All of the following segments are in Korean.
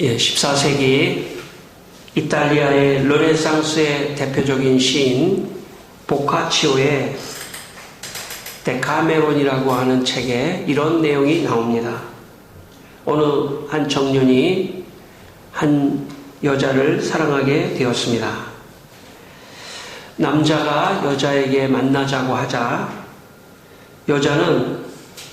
14세기 이탈리아의 르네상스의 대표적인 시인 보카치오의 데카메론이라고 하는 책에 이런 내용이 나옵니다. 어느 한 청년이 한 여자를 사랑하게 되었습니다. 남자가 여자에게 만나자고 하자 여자는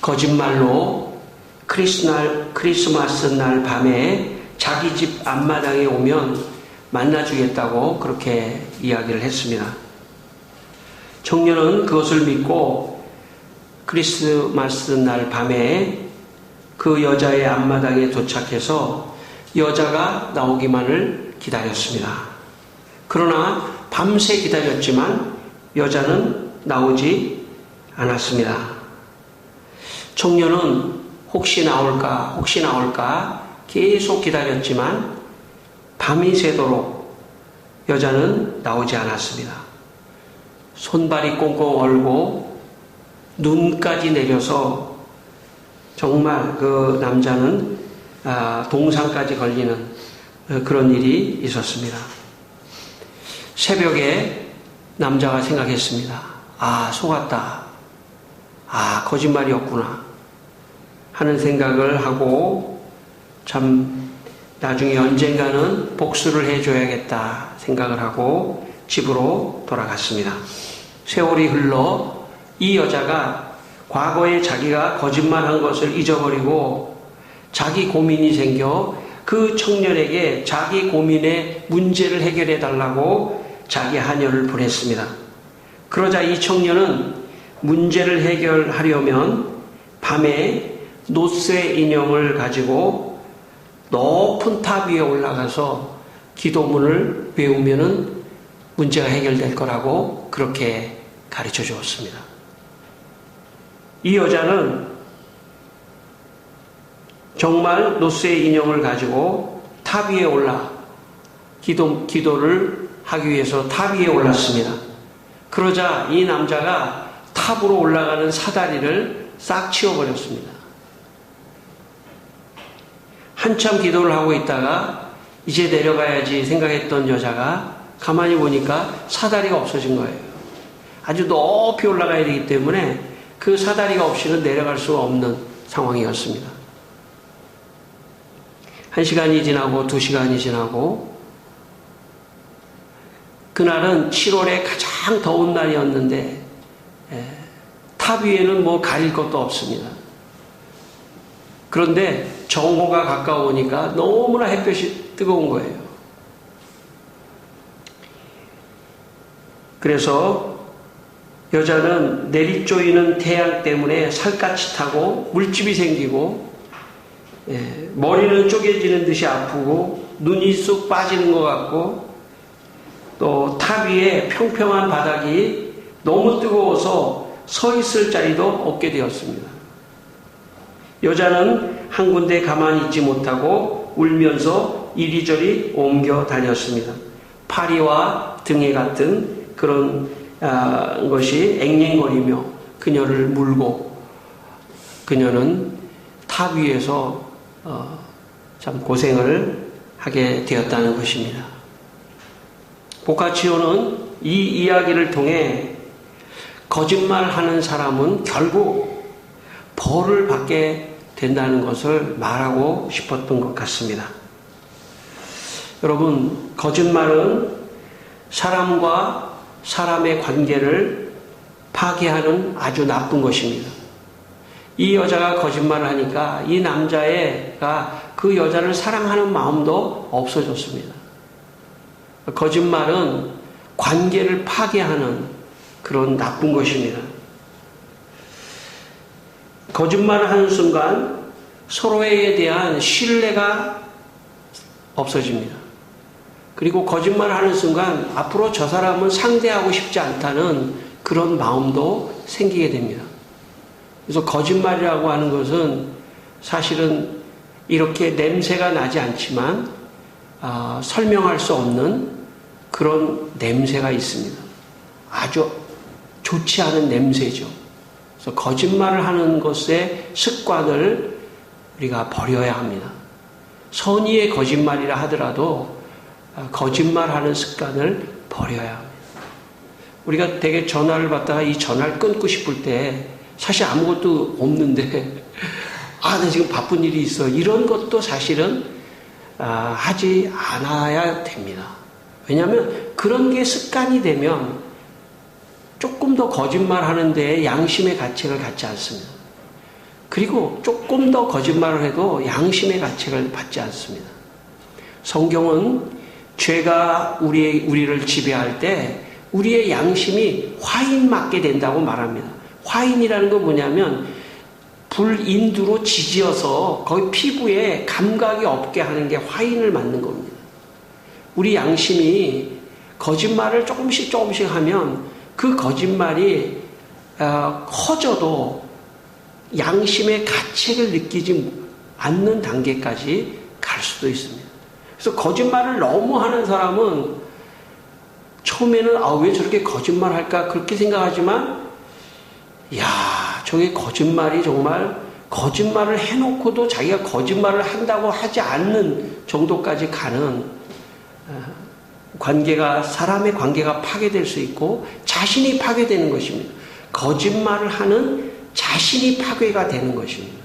거짓말로 크리스마스 날 밤에 자기 집 앞마당에 오면 만나주겠다고 그렇게 이야기를 했습니다. 청년은 그것을 믿고 크리스마스 날 밤에 그 여자의 앞마당에 도착해서 여자가 나오기만을 기다렸습니다. 그러나 밤새 기다렸지만 여자는 나오지 않았습니다. 청년은 혹시 나올까 계속 기다렸지만 밤이 새도록 여자는 나오지 않았습니다. 손발이 꽁꽁 얼고 눈까지 내려서 정말 그 남자는 동상까지 걸리는 그런 일이 있었습니다. 새벽에 남자가 생각했습니다. 속았다. 거짓말이었구나. 하는 생각을 하고 참 나중에 언젠가는 복수를 해줘야겠다 생각을 하고 집으로 돌아갔습니다. 세월이 흘러 이 여자가 과거에 자기가 거짓말한 것을 잊어버리고 자기 고민이 생겨 그 청년에게 자기 고민의 문제를 해결해 달라고 자기 하녀를 보냈습니다. 그러자 이 청년은 문제를 해결하려면 밤에 노쇠 인형을 가지고 높은 탑 위에 올라가서 기도문을 외우면은 문제가 해결될 거라고 그렇게 가르쳐 주었습니다. 이 여자는 정말 노쇠 인형을 가지고 탑 위에 올라 기도를 하기 위해서 탑 위에 올랐습니다. 그러자 이 남자가 탑으로 올라가는 사다리를 싹 치워버렸습니다. 한참 기도를 하고 있다가 이제 내려가야지 생각했던 여자가 가만히 보니까 사다리가 없어진 거예요. 아주 높이 올라가야 되기 때문에 그 사다리가 없이는 내려갈 수 없는 상황이었습니다. 1시간이 지나고 2시간이 지나고 그날은 7월에 가장 더운 날이었는데 탑 위에는 뭐 가릴 것도 없습니다. 그런데 정오가 가까우니까 너무나 햇볕이 뜨거운 거예요. 그래서 여자는 내리쪼이는 태양 때문에 살갗이 타고 물집이 생기고 머리는 쪼개지는 듯이 아프고 눈이 쑥 빠지는 것 같고 또 탑 위에 평평한 바닥이 너무 뜨거워서 서 있을 자리도 없게 되었습니다. 여자는 한 군데 가만히 있지 못하고 울면서 이리저리 옮겨 다녔습니다. 파리와 등에 같은 그런 것이 앵앵거리며 그녀를 물고 그녀는 탑 위에서 참 고생을 하게 되었다는 것입니다. 보카치오는 이 이야기를 통해 거짓말하는 사람은 결국 벌을 받게 된다는 것을 말하고 싶었던 것 같습니다. 여러분, 거짓말은 사람과 사람의 관계를 파괴하는 아주 나쁜 것입니다. 이 여자가 거짓말을 하니까 이 남자가 그 여자를 사랑하는 마음도 없어졌습니다. 거짓말은 관계를 파괴하는 그런 나쁜 것입니다. 거짓말을 하는 순간 서로에 대한 신뢰가 없어집니다. 그리고 거짓말을 하는 순간 앞으로 저 사람은 상대하고 싶지 않다는 그런 마음도 생기게 됩니다. 그래서 거짓말이라고 하는 것은 사실은 이렇게 냄새가 나지 않지만 설명할 수 없는 그런 냄새가 있습니다. 아주 좋지 않은 냄새죠. 그래서 거짓말을 하는 것의 습관을 우리가 버려야 합니다. 선의의 거짓말이라 하더라도 거짓말하는 습관을 버려야 합니다. 우리가 되게 전화를 받다가 이 전화를 끊고 싶을 때 사실 아무것도 없는데 나 지금 바쁜 일이 있어. 이런 것도 사실은 하지 않아야 됩니다. 왜냐하면 그런 게 습관이 되면 조금 더 거짓말하는 데에 양심의 가책을 갖지 않습니다. 그리고 조금 더 거짓말을 해도 양심의 가책을 받지 않습니다. 성경은 죄가 우리를 지배할 때 우리의 양심이 화인 맞게 된다고 말합니다. 화인이라는 건 뭐냐면 불인두로 지지어서 거기 피부에 감각이 없게 하는 게 화인을 맞는 겁니다. 우리 양심이 거짓말을 조금씩 하면 그 거짓말이 커져도 양심의 가책을 느끼지 않는 단계까지 갈 수도 있습니다. 그래서 거짓말을 너무 하는 사람은 처음에는 왜 저렇게 거짓말할까 그렇게 생각하지만 저게 거짓말이 정말 거짓말을 해놓고도 자기가 거짓말을 한다고 하지 않는 정도까지 가는 사람의 관계가 파괴될 수 있고 자신이 파괴되는 것입니다. 거짓말을 하는 자신이 파괴가 되는 것입니다.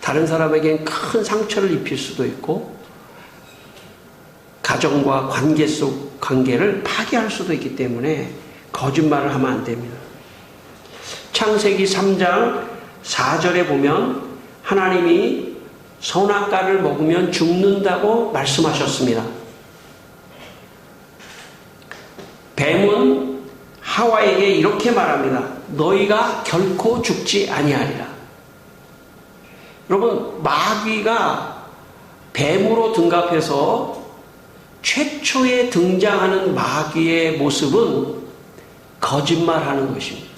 다른 사람에겐 큰 상처를 입힐 수도 있고 가정과 관계 속 관계를 파괴할 수도 있기 때문에 거짓말을 하면 안 됩니다. 창세기 3장 4절에 보면 하나님이 선악과를 먹으면 죽는다고 말씀하셨습니다. 뱀은 하와에게 이렇게 말합니다. 너희가 결코 죽지 아니하리라. 여러분, 마귀가 뱀으로 등갑해서 최초에 등장하는 마귀의 모습은 거짓말하는 것입니다.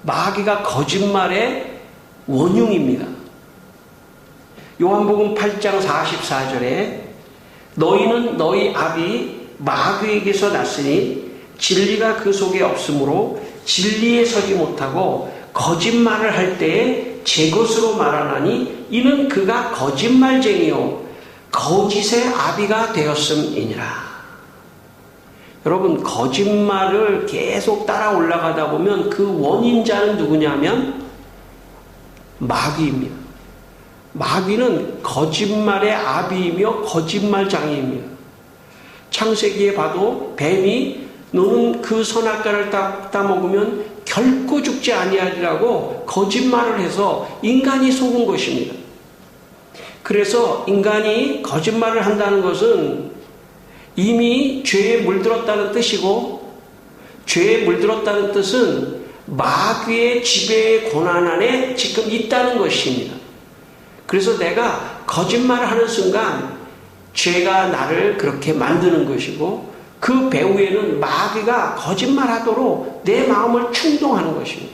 마귀가 거짓말의 원흉입니다. 요한복음 8장 44절에 너희는 너희 아비 마귀에게서 났으니 진리가 그 속에 없으므로 진리에 서지 못하고 거짓말을 할 때에 제 것으로 말하나니 이는 그가 거짓말쟁이요 거짓의 아비가 되었음이니라. 여러분, 거짓말을 계속 따라 올라가다 보면 그 원인자는 누구냐면 마귀입니다. 마귀는 거짓말의 아비이며 거짓말장애입니다. 창세기에 봐도 뱀이 너는 그 선악과를 따먹으면 결코 죽지 아니하리라고 거짓말을 해서 인간이 속은 것입니다. 그래서 인간이 거짓말을 한다는 것은 이미 죄에 물들었다는 뜻이고, 죄에 물들었다는 뜻은 마귀의 지배의 고난 안에 지금 있다는 것입니다. 그래서 내가 거짓말을 하는 순간 죄가 나를 그렇게 만드는 것이고, 그 배후에는 마귀가 거짓말하도록 내 마음을 충동하는 것입니다.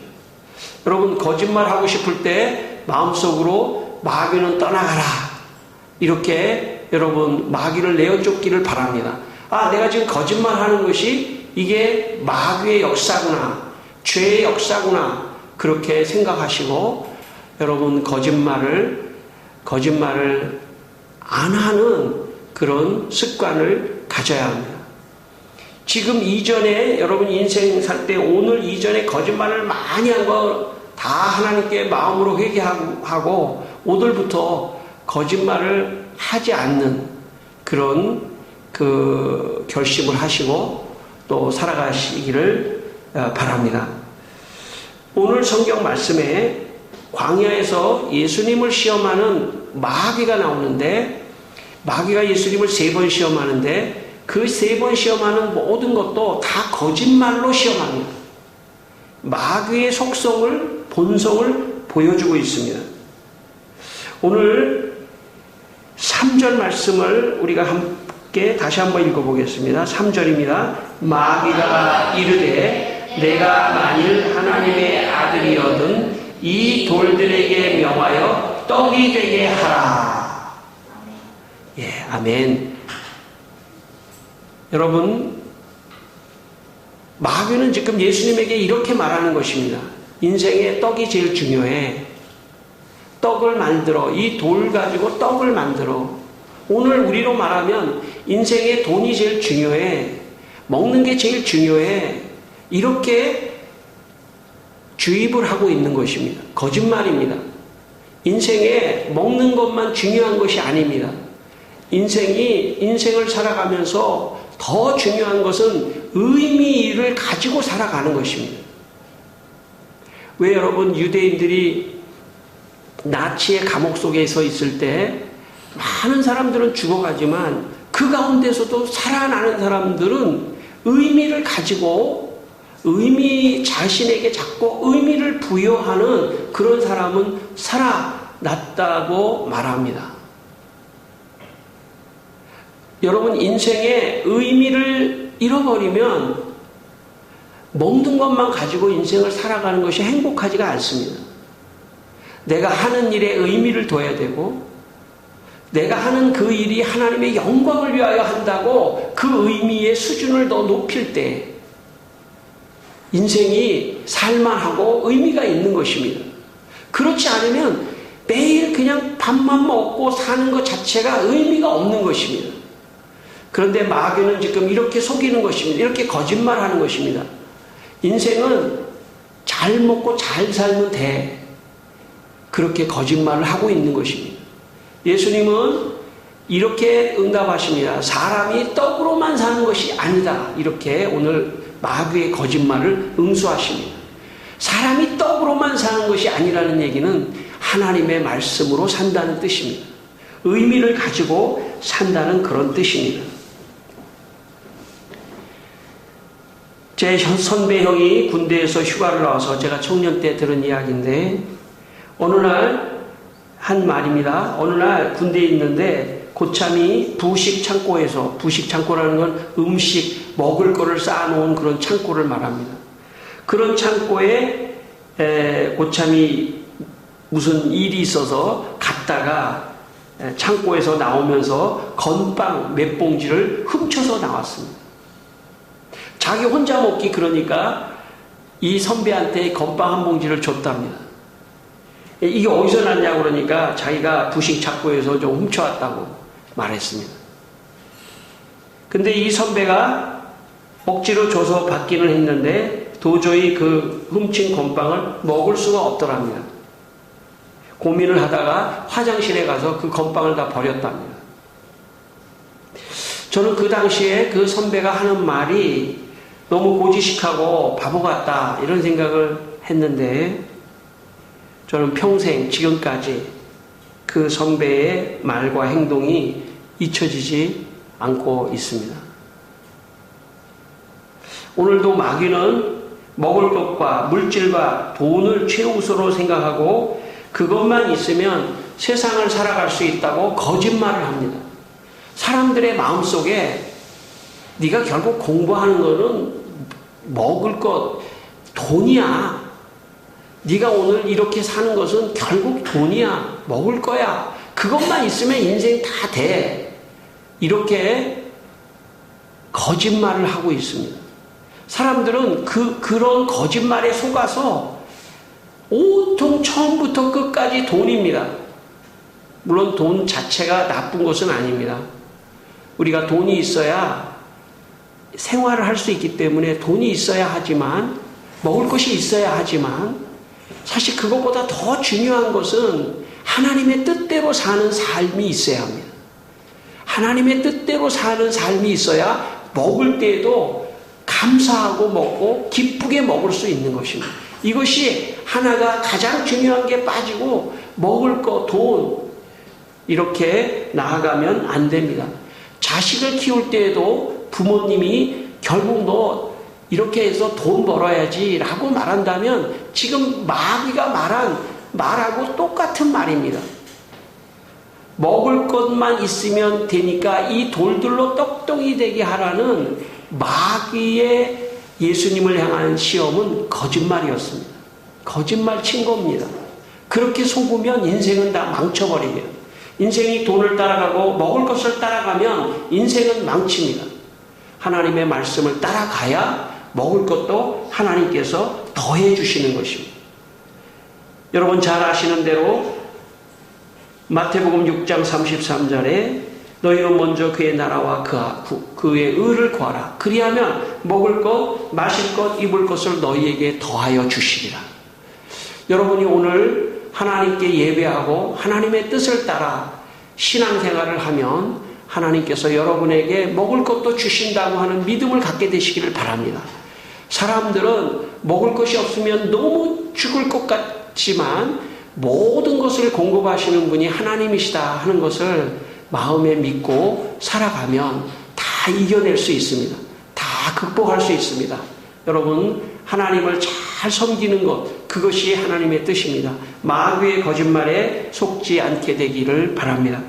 여러분, 거짓말하고 싶을 때 마음속으로 마귀는 떠나가라, 이렇게 여러분 마귀를 내어쫓기를 바랍니다. 내가 지금 거짓말하는 것이 이게 마귀의 역사구나, 죄의 역사구나, 그렇게 생각하시고 여러분 거짓말을 안 하는 그런 습관을 가져야 합니다. 지금 이전에 여러분 인생 살 때 오늘 이전에 거짓말을 많이 한 거 다 하나님께 마음으로 회개하고 오늘부터 거짓말을 하지 않는 그런 결심을 하시고 또 살아가시기를 바랍니다. 오늘 성경 말씀에 광야에서 예수님을 시험하는 마귀가 나오는데, 마귀가 예수님을 3번 시험하는데 그 3번 시험하는 모든 것도 다 거짓말로 시험합니다. 마귀의 속성을, 본성을 보여주고 있습니다. 오늘 3절 말씀을 우리가 함께 다시 한번 읽어보겠습니다. 3절입니다. 마귀가 이르되 내가 만일 하나님의 아들이거든 이 돌들에게 명하여 떡이 되게 하라. 아멘. 여러분, 마귀는 지금 예수님에게 이렇게 말하는 것입니다. 인생에 떡이 제일 중요해. 떡을 만들어, 이 돌 가지고 떡을 만들어. 오늘 우리로 말하면 인생에 돈이 제일 중요해. 먹는 게 제일 중요해. 이렇게 주입을 하고 있는 것입니다. 거짓말입니다. 인생에 먹는 것만 중요한 것이 아닙니다. 인생을 살아가면서 더 중요한 것은 의미를 가지고 살아가는 것입니다. 왜 여러분 유대인들이 나치의 감옥 속에서 있을 때 많은 사람들은 죽어가지만 그 가운데서도 살아나는 사람들은 의미를 가지고 자신에게 자꾸 의미를 부여하는 그런 사람은 살아났다고 말합니다. 여러분 인생의 의미를 잃어버리면 먹는 것만 가지고 인생을 살아가는 것이 행복하지가 않습니다. 내가 하는 일에 의미를 둬야 되고 내가 하는 그 일이 하나님의 영광을 위하여 한다고 그 의미의 수준을 더 높일 때 인생이 살만하고 의미가 있는 것입니다. 그렇지 않으면 매일 그냥 밥만 먹고 사는 것 자체가 의미가 없는 것입니다. 그런데 마귀는 지금 이렇게 속이는 것입니다. 이렇게 거짓말하는 것입니다. 인생은 잘 먹고 잘 살면 돼. 그렇게 거짓말을 하고 있는 것입니다. 예수님은 이렇게 응답하십니다. 사람이 떡으로만 사는 것이 아니다. 이렇게 오늘 마귀의 거짓말을 응수하십니다. 사람이 떡으로만 사는 것이 아니라는 얘기는 하나님의 말씀으로 산다는 뜻입니다. 의미를 가지고 산다는 그런 뜻입니다. 제 선배 형이 군대에서 휴가를 나와서 제가 청년 때 들은 이야기인데 어느 날 한 말입니다. 어느 날 군대에 있는데 고참이 부식 창고라는 건 음식 먹을 거를 쌓아놓은 그런 창고를 말합니다. 그런 창고에 고참이 무슨 일이 있어서 갔다가 창고에서 나오면서 건빵 몇 봉지를 훔쳐서 나왔습니다. 자기 혼자 먹기 그러니까 이 선배한테 건빵 한 봉지를 줬답니다. 이게 어디서 났냐고 그러니까 자기가 부식 창고에서 좀 훔쳐왔다고 말했습니다. 근데 이 선배가 억지로 줘서 받기는 했는데 도저히 그 훔친 건빵을 먹을 수가 없더랍니다. 고민을 하다가 화장실에 가서 그 건빵을 다 버렸답니다. 저는 그 당시에 그 선배가 하는 말이 너무 고지식하고 바보 같다 이런 생각을 했는데 저는 평생 지금까지 그 선배의 말과 행동이 잊혀지지 않고 있습니다. 오늘도 마귀는 먹을 것과 물질과 돈을 최우선으로 생각하고 그것만 있으면 세상을 살아갈 수 있다고 거짓말을 합니다. 사람들의 마음속에 네가 결국 공부하는 거는 먹을 것, 돈이야. 네가 오늘 이렇게 사는 것은 결국 돈이야. 먹을 거야. 그것만 있으면 인생 다 돼. 이렇게 거짓말을 하고 있습니다. 사람들은 그런 거짓말에 속아서 온통 처음부터 끝까지 돈입니다. 물론 돈 자체가 나쁜 것은 아닙니다. 우리가 돈이 있어야 생활을 할 수 있기 때문에 돈이 있어야 하지만 먹을 것이 있어야 하지만 사실 그것보다 더 중요한 것은 하나님의 뜻대로 사는 삶이 있어야 합니다. 하나님의 뜻대로 사는 삶이 있어야 먹을 때에도 감사하고 먹고 기쁘게 먹을 수 있는 것입니다. 이것이 하나가 가장 중요한 게 빠지고 먹을 거, 돈 이렇게 나아가면 안 됩니다. 자식을 키울 때에도 부모님이 결국 너 이렇게 해서 돈 벌어야지 라고 말한다면 지금 마귀가 말하고 똑같은 말입니다. 먹을 것만 있으면 되니까 이 돌들로 떡덩이 되게 하라는 마귀의 예수님을 향한 시험은 거짓말이었습니다. 거짓말 친 겁니다. 그렇게 속으면 인생은 다 망쳐버립니다. 인생이 돈을 따라가고 먹을 것을 따라가면 인생은 망칩니다. 하나님의 말씀을 따라가야 먹을 것도 하나님께서 더해 주시는 것입니다. 여러분 잘 아시는 대로 마태복음 6장 33절에 너희는 먼저 그의 나라와 그의 의를 구하라. 그리하면 먹을 것, 마실 것, 입을 것을 너희에게 더하여 주시리라. 여러분이 오늘 하나님께 예배하고 하나님의 뜻을 따라 신앙생활을 하면 하나님께서 여러분에게 먹을 것도 주신다고 하는 믿음을 갖게 되시기를 바랍니다. 사람들은 먹을 것이 없으면 너무 죽을 것 같지만 모든 것을 공급하시는 분이 하나님이시다 하는 것을 마음에 믿고 살아가면 다 이겨낼 수 있습니다. 다 극복할 수 있습니다. 여러분, 하나님을 잘 섬기는 것, 그것이 하나님의 뜻입니다. 마귀의 거짓말에 속지 않게 되기를 바랍니다.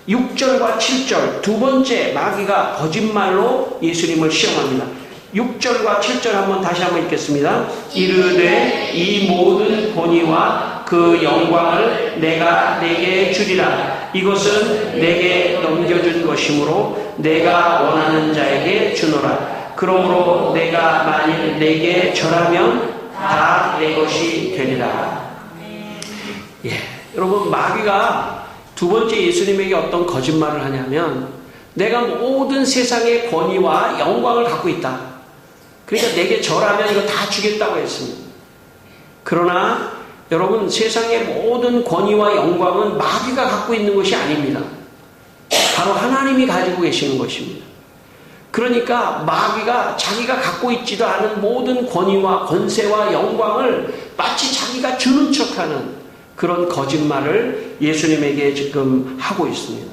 6절과 7절, 두 번째 마귀가 거짓말로 예수님을 시험합니다. 6절과 7절 다시 한번 읽겠습니다. 이르되 이 모든 권위와 그 영광을 내가 내게 주리라. 이것은 내게 넘겨준 것이므로 내가 원하는 자에게 주노라. 그러므로 내가 만일 내게 절하면 다 내 것이 되리라. 여러분, 마귀가 두 번째 예수님에게 어떤 거짓말을 하냐면 내가 모든 세상의 권위와 영광을 갖고 있다. 그러니까 내게 절하면 이거 다 주겠다고 했습니다. 그러나 여러분, 세상의 모든 권위와 영광은 마귀가 갖고 있는 것이 아닙니다. 바로 하나님이 가지고 계시는 것입니다. 그러니까 마귀가 자기가 갖고 있지도 않은 모든 권위와 권세와 영광을 마치 자기가 주는 척하는 그런 거짓말을 예수님에게 지금 하고 있습니다.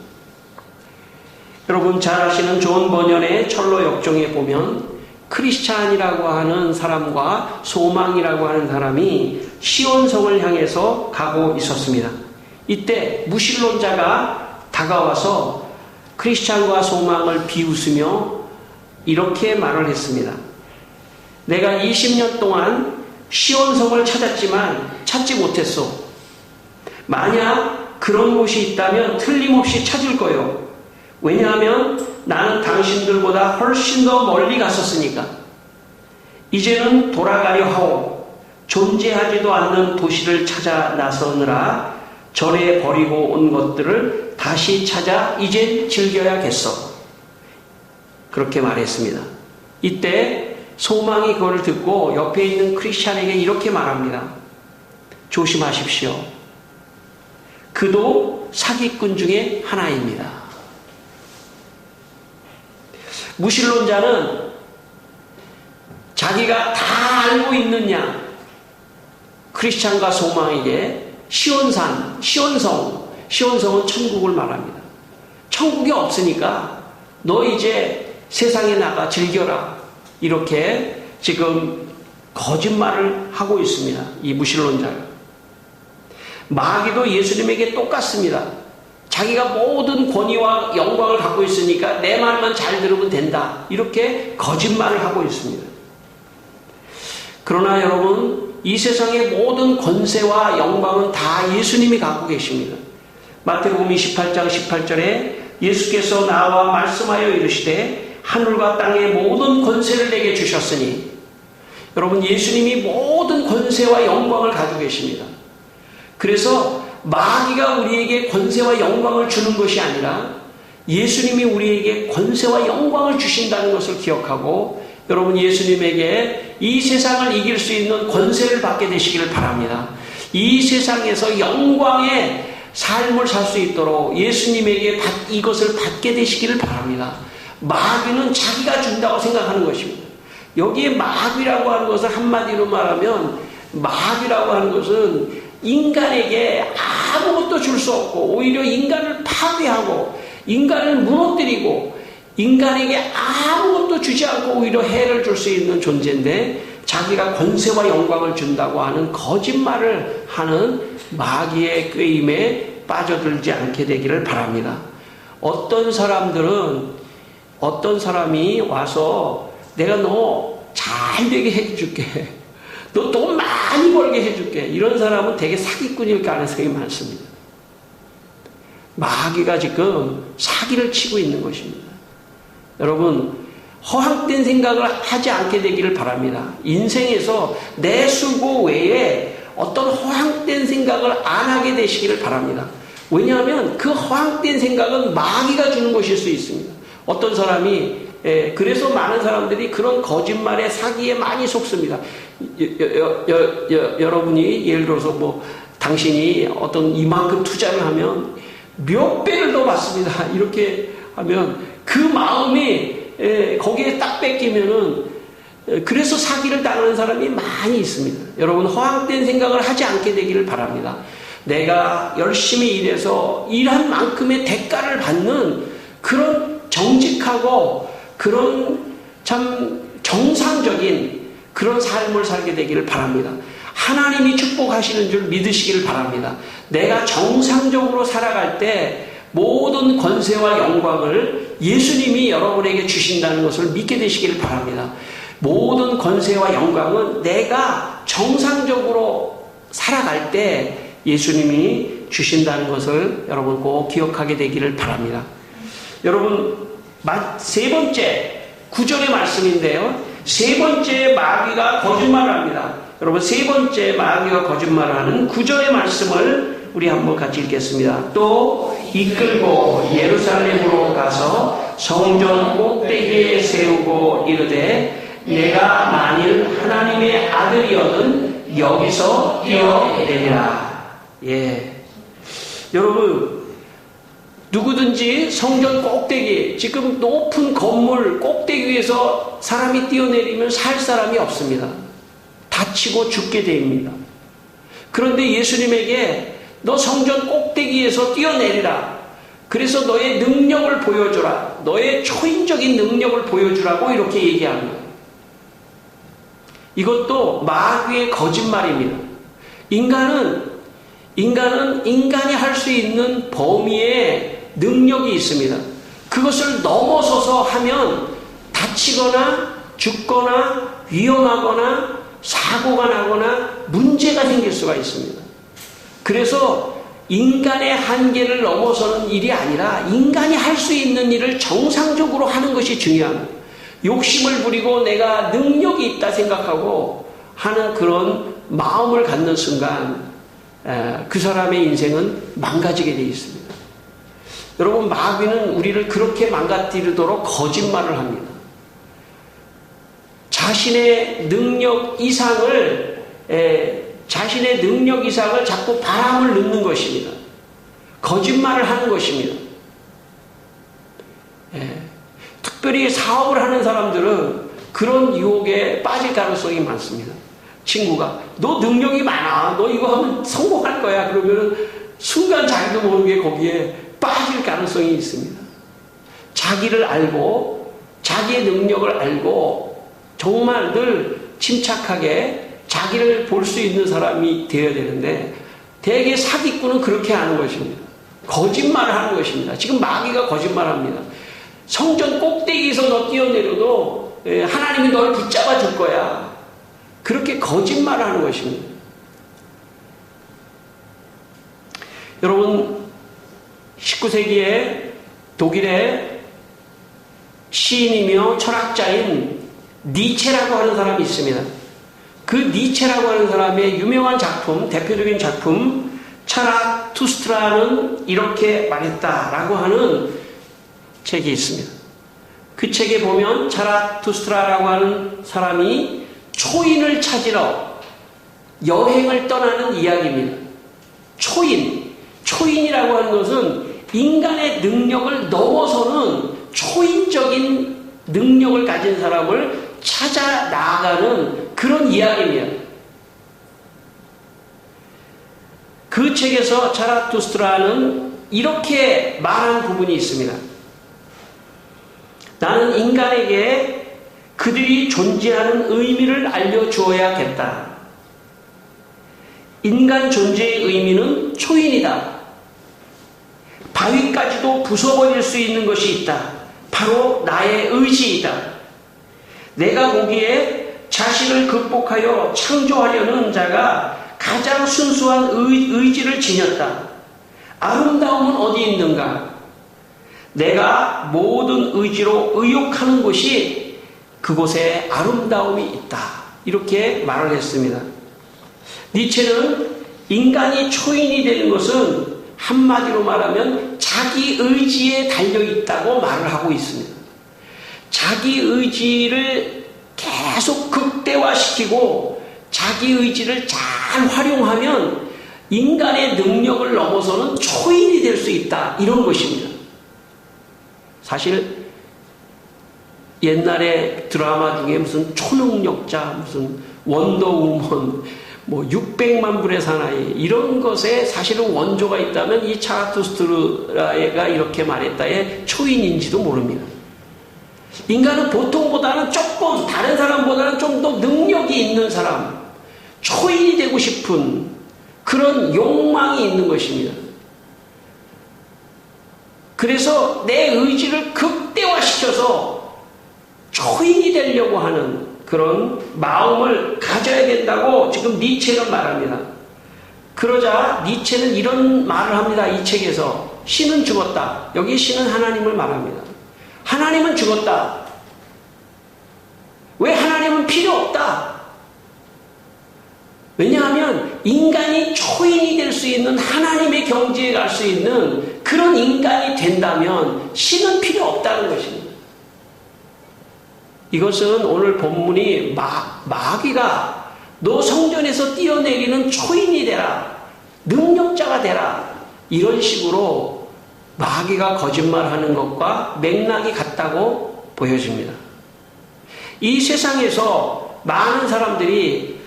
여러분 잘 아시는 존 버년의 철로 역정에 보면 크리스찬이라고 하는 사람과 소망이라고 하는 사람이 시온성을 향해서 가고 있었습니다. 이때 무신론자가 다가와서 크리스찬과 소망을 비웃으며 이렇게 말을 했습니다. 내가 20년 동안 시온성을 찾았지만 찾지 못했어. 만약 그런 곳이 있다면 틀림없이 찾을 거요. 왜냐하면 나는 당신들보다 훨씬 더 멀리 갔었으니까. 이제는 돌아가려 하오. 존재하지도 않는 도시를 찾아 나서느라 전에 버리고 온 것들을 다시 찾아 이젠 즐겨야겠어. 그렇게 말했습니다. 이때 소망이 그걸 듣고 옆에 있는 크리스찬에게 이렇게 말합니다. 조심하십시오. 그도 사기꾼 중에 하나입니다. 무신론자는 자기가 다 알고 있느냐, 크리스찬과 소망에게 시온성은 천국을 말합니다. 천국이 없으니까 너 이제 세상에 나가 즐겨라. 이렇게 지금 거짓말을 하고 있습니다. 이 무신론자가. 마귀도 예수님에게 똑같습니다. 자기가 모든 권위와 영광을 갖고 있으니까 내 말만 잘 들으면 된다. 이렇게 거짓말을 하고 있습니다. 그러나 여러분, 이 세상의 모든 권세와 영광은 다 예수님이 갖고 계십니다. 마태복음 28장 18절에 예수께서 나와 말씀하여 이르시되 하늘과 땅의 모든 권세를 내게 주셨으니, 여러분 예수님이 모든 권세와 영광을 가지고 계십니다. 그래서 마귀가 우리에게 권세와 영광을 주는 것이 아니라 예수님이 우리에게 권세와 영광을 주신다는 것을 기억하고 여러분 예수님에게 이 세상을 이길 수 있는 권세를 받게 되시기를 바랍니다. 이 세상에서 영광의 삶을 살 수 있도록 예수님에게 이것을 받게 되시기를 바랍니다. 마귀는 자기가 준다고 생각하는 것입니다. 여기에 마귀라고 하는 것을 한마디로 말하면 마귀라고 하는 것은 인간에게 아무것도 줄 수 없고 오히려 인간을 파괴하고 인간을 무너뜨리고 인간에게 아무것도 주지 않고 오히려 해를 줄 수 있는 존재인데 자기가 권세와 영광을 준다고 하는 거짓말을 하는 마귀의 꾀임에 빠져들지 않게 되기를 바랍니다. 어떤 사람이 와서 내가 너 잘 되게 해줄게. 너 돈 많이 벌게 해줄게. 이런 사람은 되게 사기꾼일 가능성이 많습니다. 마귀가 지금 사기를 치고 있는 것입니다. 여러분, 허황된 생각을 하지 않게 되기를 바랍니다. 인생에서 내 수고 외에 어떤 허황된 생각을 안 하게 되시기를 바랍니다. 왜냐하면 그 허황된 생각은 마귀가 주는 것일 수 있습니다. 어떤 사람이 그래서 많은 사람들이 그런 거짓말에 사기에 많이 속습니다. 여러분이 예를 들어서 뭐 당신이 어떤 이만큼 투자를 하면 몇 배를 더 받습니다. 이렇게 하면 그 마음이 거기에 딱 뺏기면은 그래서 사기를 당하는 사람이 많이 있습니다. 여러분 허황된 생각을 하지 않게 되기를 바랍니다. 내가 열심히 일해서 일한 만큼의 대가를 받는 그런 정직하고 그런 참 정상적인 그런 삶을 살게 되기를 바랍니다. 하나님이 축복하시는 줄 믿으시기를 바랍니다. 내가 정상적으로 살아갈 때 모든 권세와 영광을 예수님이 여러분에게 주신다는 것을 믿게 되시기를 바랍니다. 모든 권세와 영광은 내가 정상적으로 살아갈 때 예수님이 주신다는 것을 여러분 꼭 기억하게 되기를 바랍니다. 여러분 세 번째 9절의 말씀인데요. 세 번째 마귀가 거짓말을 합니다. 여러분 세 번째 마귀가 거짓말을 하는 9절의 말씀을 우리 한번 같이 읽겠습니다. 또 이끌고 예루살렘으로 가서 성전 꼭대기에 세우고 이르되 내가 만일 하나님의 아들이거든 여기서 뛰어내리라. 여러분 누구든지 성전 꼭대기, 지금 높은 건물 꼭대기 위에서 사람이 뛰어내리면 살 사람이 없습니다. 다치고 죽게 됩니다. 그런데 예수님에게 너 성전 꼭대기에서 뛰어내리라. 그래서 너의 능력을 보여주라. 너의 초인적인 능력을 보여주라고 이렇게 얘기합니다. 이것도 마귀의 거짓말입니다. 인간이 할 수 있는 범위의 능력이 있습니다. 그것을 넘어서서 하면 다치거나 죽거나 위험하거나 사고가 나거나 문제가 생길 수가 있습니다. 그래서 인간의 한계를 넘어서는 일이 아니라 인간이 할 수 있는 일을 정상적으로 하는 것이 중요합니다. 욕심을 부리고 내가 능력이 있다 생각하고 하는 그런 마음을 갖는 순간 그 사람의 인생은 망가지게 되어 있습니다. 여러분 마귀는 우리를 그렇게 망가뜨리도록 거짓말을 합니다. 자신의 능력 이상을 자꾸 바람을 넣는 것입니다. 거짓말을 하는 것입니다. 특별히 사업을 하는 사람들은 그런 유혹에 빠질 가능성이 많습니다. 친구가 너 능력이 많아, 너 이거 하면 성공할 거야, 그러면 순간 자기도 모르게 거기에 빠질 가능성이 있습니다. 자기를 알고 자기의 능력을 알고 정말 늘 침착하게 자기를 볼 수 있는 사람이 되어야 되는데 대개 사기꾼은 그렇게 하는 것입니다. 거짓말을 하는 것입니다. 지금 마귀가 거짓말합니다. 성전 꼭대기에서 너 뛰어내려도 하나님이 널 붙잡아 줄 거야. 그렇게 거짓말을 하는 것입니다. 여러분 19세기에 독일의 시인이며 철학자인 니체라고 하는 사람이 있습니다. 그 니체라고 하는 사람의 유명한 작품, 대표적인 작품 차라투스트라는 이렇게 말했다라고 하는 책이 있습니다. 그 책에 보면 차라투스트라라고 하는 사람이 초인을 찾으러 여행을 떠나는 이야기입니다. 초인이라고 하는 것은 인간의 능력을 넘어서는 초인적인 능력을 가진 사람을 찾아 나아가는 그런 이야기입니다. 그 책에서 차라투스트라는 이렇게 말한 부분이 있습니다. 나는 인간에게 그들이 존재하는 의미를 알려주어야겠다. 인간 존재의 의미는 초인이다. 바위까지도 부숴버릴 수 있는 것이 있다. 바로 나의 의지이다. 내가 보기에 자신을 극복하여 창조하려는 자가 가장 순수한 의지를 지녔다. 아름다움은 어디 있는가? 내가 모든 의지로 의욕하는 곳이 그곳에 아름다움이 있다. 이렇게 말을 했습니다. 니체는 인간이 초인이 되는 것은 한마디로 말하면 자기 의지에 달려있다고 말을 하고 있습니다. 자기 의지를 계속 극대화시키고 자기 의지를 잘 활용하면 인간의 능력을 넘어서는 초인이 될 수 있다. 이런 것입니다. 사실 옛날에 드라마 중에 무슨 초능력자, 무슨 원더우먼, 뭐 600만 불의 사나이 이런 것에 사실은 원조가 있다면 이 차라투스트루가 이렇게 말했다의 초인인지도 모릅니다. 인간은 보통보다는 조금 다른 사람보다는 좀 더 능력이 있는 사람, 초인이 되고 싶은 그런 욕망이 있는 것입니다. 그래서 내 의지를 극대화시켜서 초인이 되려고 하는 그런 마음을 가져야 된다고 지금 니체는 말합니다. 그러자 니체는 이런 말을 합니다. 이 책에서 신은 죽었다. 여기 신은 하나님을 말합니다. 하나님은 죽었다. 왜 하나님은 필요 없다? 왜냐하면 인간이 초인이 될 수 있는 하나님의 경지에 갈 수 있는 그런 인간이 된다면 신은 필요 없다는 것입니다. 이것은 오늘 본문이 마귀가 너 성전에서 뛰어내리는 초인이 되라, 능력자가 되라, 이런 식으로 마귀가 거짓말하는 것과 맥락이 같다고 보여집니다. 이 세상에서 많은 사람들이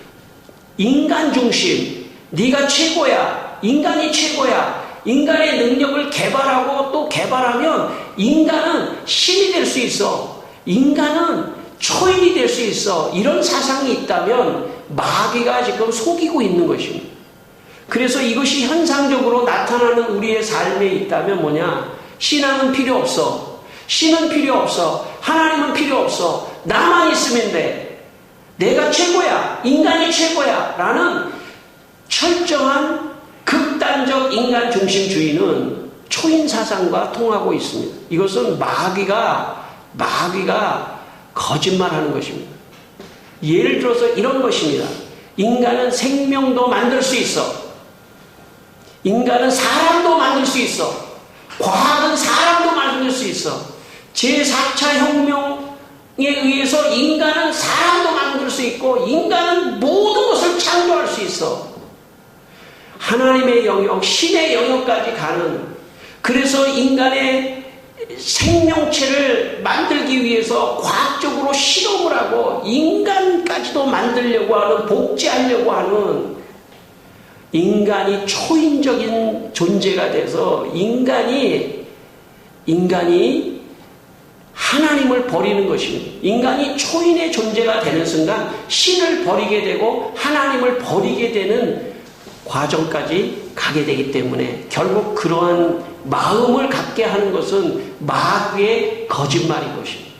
인간 중심, 네가 최고야, 인간이 최고야, 인간의 능력을 개발하고 또 개발하면 인간은 신이 될 수 있어, 인간은 초인이 될 수 있어, 이런 사상이 있다면 마귀가 지금 속이고 있는 것입니다. 그래서 이것이 현상적으로 나타나는 우리의 삶에 있다면 뭐냐? 신앙은 필요 없어, 신은 필요 없어, 하나님은 필요 없어, 나만 있으면 돼, 내가 최고야, 인간이 최고야 라는 철저한 극단적 인간 중심주의는 초인 사상과 통하고 있습니다. 이것은 마귀가 거짓말하는 것입니다. 예를 들어서 이런 것입니다. 인간은 생명도 만들 수 있어, 인간은 사람도 만들 수 있어, 과학은 사람도 만들 수 있어, 제4차 혁명에 의해서 인간은 사람도 만들 수 있고 인간은 모든 것을 창조할 수 있어. 하나님의 영역, 신의 영역까지 가는, 그래서 인간의 생명체를 만들기 위해서 과학적으로 실험을 하고 인간까지도 만들려고 하는, 복제하려고 하는, 인간이 초인적인 존재가 돼서 인간이 하나님을 버리는 것입니다. 인간이 초인의 존재가 되는 순간 신을 버리게 되고 하나님을 버리게 되는 과정까지 가게 되기 때문에 결국 그러한 마음을 갖게 하는 것은 마귀의 거짓말인 것입니다.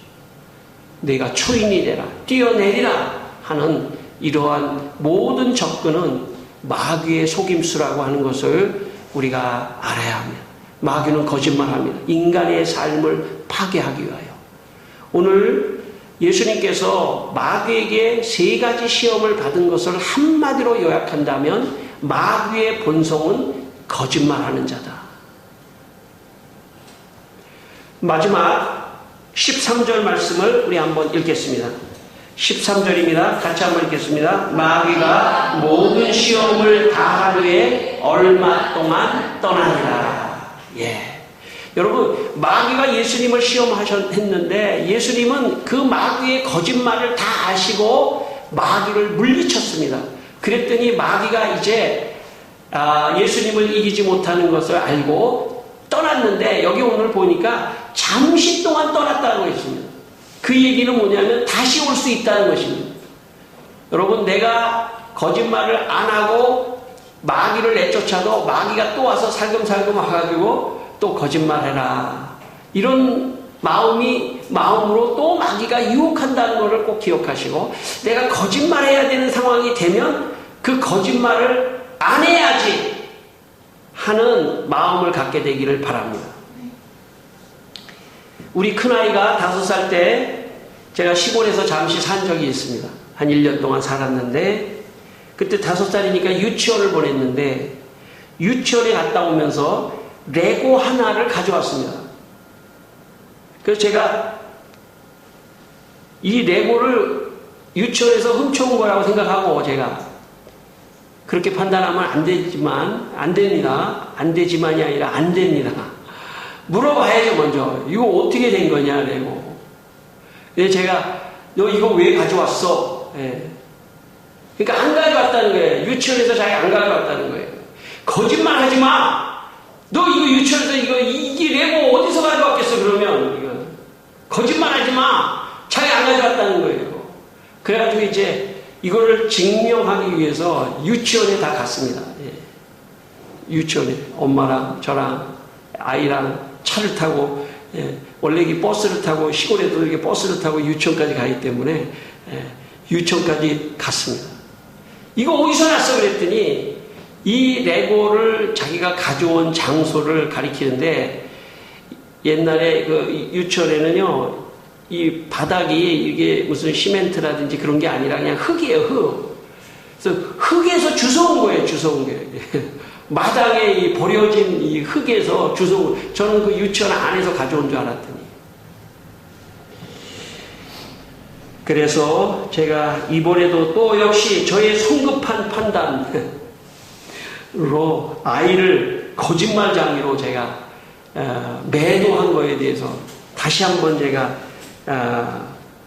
내가 초인이 되라, 뛰어내리라 하는 이러한 모든 접근은 마귀의 속임수라고 하는 것을 우리가 알아야 합니다. 마귀는 거짓말합니다. 인간의 삶을 파괴하기 위하여. 오늘 예수님께서 마귀에게 3가지 시험을 받은 것을 한마디로 요약한다면 마귀의 본성은 거짓말하는 자다. 마지막 13절 말씀을 우리 한번 읽겠습니다. 13절입니다. 같이 한번 읽겠습니다. 마귀가 모든 시험을 다 하루에 얼마 동안 떠나니라. 여러분, 마귀가 예수님을 시험했는데 예수님은 그 마귀의 거짓말을 다 아시고 마귀를 물리쳤습니다. 그랬더니 마귀가 이제 예수님을 이기지 못하는 것을 알고 떠났는데, 여기 오늘 보니까 잠시 동안 떠났다고 했습니다. 그 얘기는 뭐냐면 다시 올 수 있다는 것입니다. 여러분, 내가 거짓말을 안 하고 마귀를 내쫓아도 마귀가 또 와서 살금살금 와가지고 또 거짓말해라, 이런 마음으로 또 마귀가 유혹한다는 것을 꼭 기억하시고, 내가 거짓말해야 되는 상황이 되면 그 거짓말을 안 해야지 하는 마음을 갖게 되기를 바랍니다. 우리 큰아이가 5살 때 제가 시골에서 잠시 산 적이 있습니다. 한 1년 동안 살았는데, 그때 5살이니까 유치원을 보냈는데, 유치원에 갔다 오면서 레고 하나를 가져왔습니다. 그래서 제가 이 레고를 유치원에서 훔쳐온 거라고 생각하고 제가 그렇게 판단하면 안 되지만, 안 됩니다. 안 되지만이 아니라 안 됩니다. 물어봐야죠, 먼저. 이거 어떻게 된 거냐, 레고. 그래서 제가, 너 이거 왜 가져왔어? 예. 그러니까 안 가져왔다는 거예요. 유치원에서 자기 안 가져왔다는 거예요. 거짓말 하지 마! 너 이거 유치원에서 이 레고 어디서 가져왔겠어, 그러면. 이거. 거짓말 하지 마! 자기 안 가져왔다는 거예요. 그래가지고 이제 이거를 증명하기 위해서 유치원에 다 갔습니다. 예. 유치원에 엄마랑 저랑 아이랑 차를 타고, 예. 원래 이 버스를 타고 시골에도 이렇게 버스를 타고 유치원까지 가기 때문에 예. 유치원까지 갔습니다. 이거 어디서 났어? 그랬더니 이 레고를 자기가 가져온 장소를 가리키는데 옛날에 그 유치원에는요 이 바닥이 이게 무슨 시멘트라든지 그런 게 아니라 그냥 흙이에요, 흙. 그래서 흙에서 주워온 거예요, 주워온 게. 마당에 이 버려진 이 흙에서 주워온 거예요. 저는 그 유치원 안에서 가져온 줄 알았더니. 그래서 제가 이번에도 또 역시 저의 성급한 판단으로 아이를 거짓말장이로 제가 매도한 거에 대해서 다시 한번 제가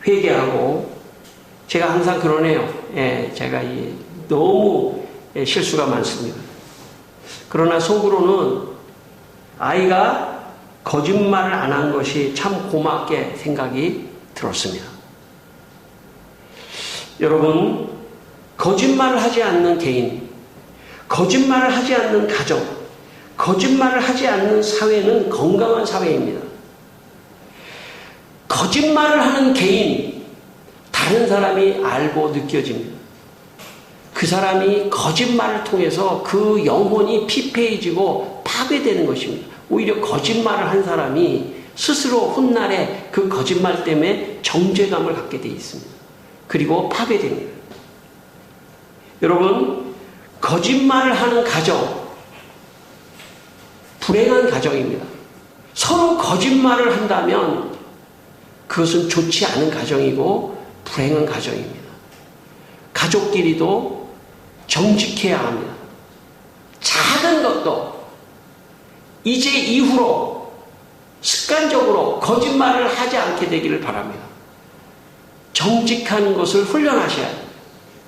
회개하고, 제가 항상 그러네요. 예, 제가 너무 실수가 많습니다. 그러나 속으로는 아이가 거짓말을 안 한 것이 참 고맙게 생각이 들었습니다. 여러분, 거짓말을 하지 않는 개인, 거짓말을 하지 않는 가정, 거짓말을 하지 않는 사회는 건강한 사회입니다. 거짓말을 하는 개인, 다른 사람이 알고 느껴집니다. 그 사람이 거짓말을 통해서 그 영혼이 피폐해지고 파괴되는 것입니다. 오히려 거짓말을 한 사람이 스스로 훗날에 그 거짓말 때문에 정죄감을 갖게 되어 있습니다. 그리고 파괴됩니다. 여러분, 거짓말을 하는 가정, 불행한 가정입니다. 서로 거짓말을 한다면 그것은 좋지 않은 가정이고 불행한 가정입니다. 가족끼리도 정직해야 합니다. 작은 것도 이제 이후로 습관적으로 거짓말을 하지 않게 되기를 바랍니다. 정직한 것을 훈련하셔야 해요.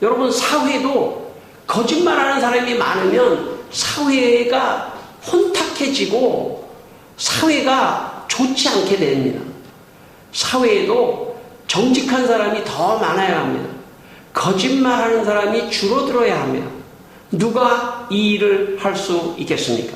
여러분, 사회도 거짓말하는 사람이 많으면 사회가 혼탁해지고 사회가 좋지 않게 됩니다. 사회에도 정직한 사람이 더 많아야 합니다. 거짓말하는 사람이 줄어들어야 합니다. 누가 이 일을 할 수 있겠습니까?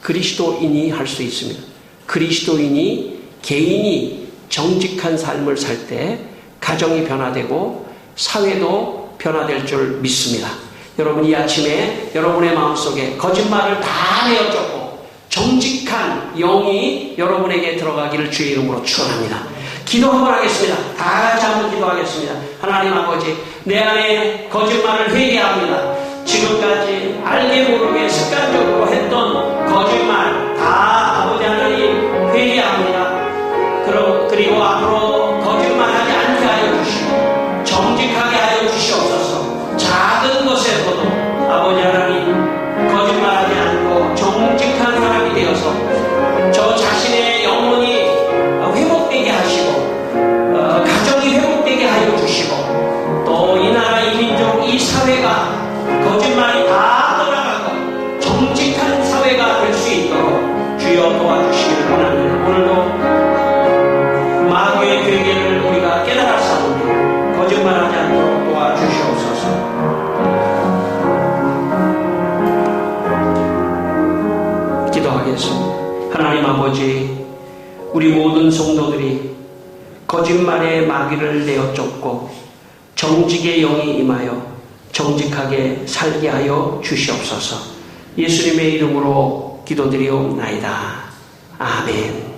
그리스도인이 할 수 있습니다. 그리스도인이, 개인이 정직한 삶을 살 때 가정이 변화되고 사회도 변화될 줄 믿습니다. 여러분, 이 아침에 여러분의 마음속에 거짓말을 다 내어쫓고 정직한 영이 여러분에게 들어가기를 주의 이름으로 축원합니다. 기도 한번 하겠습니다. 다 같이 한번 기도하겠습니다. 하나님 아버지, 내 안에 거짓말을 회개합니다. 지금까지 알게 모르게 습관적으로 했던 거짓말 다 아버지 하나님 회개합니다. 그리고 앞으로 거짓말하지 않게 하여 주시고 정직하게 하여 주시옵소서. 작은 것에서도 아버지 하나님 거짓말하지 않고 정직한 사람이 되어서 저 자신의 영혼이 회복되게 하시고 가정이 회복되게 하여 주시고 또 이 나라, 이 민족, 이 사회가 거짓말이 다 떠나가고 정직한 사회가 될 수 있도록 주여 도와주시기를 원합니다. 오늘도 마귀의 괴계를 우리가 깨달았사오니 거짓말하지 않도록 도와주시옵소서. 기도하겠습니다. 하나님 아버지, 우리 모든 성도들이 거짓말의 마귀를 내어쫓고 정직의 영이 임하여 정직하게 살게 하여 주시옵소서. 예수님의 이름으로 기도드리옵나이다. 아멘.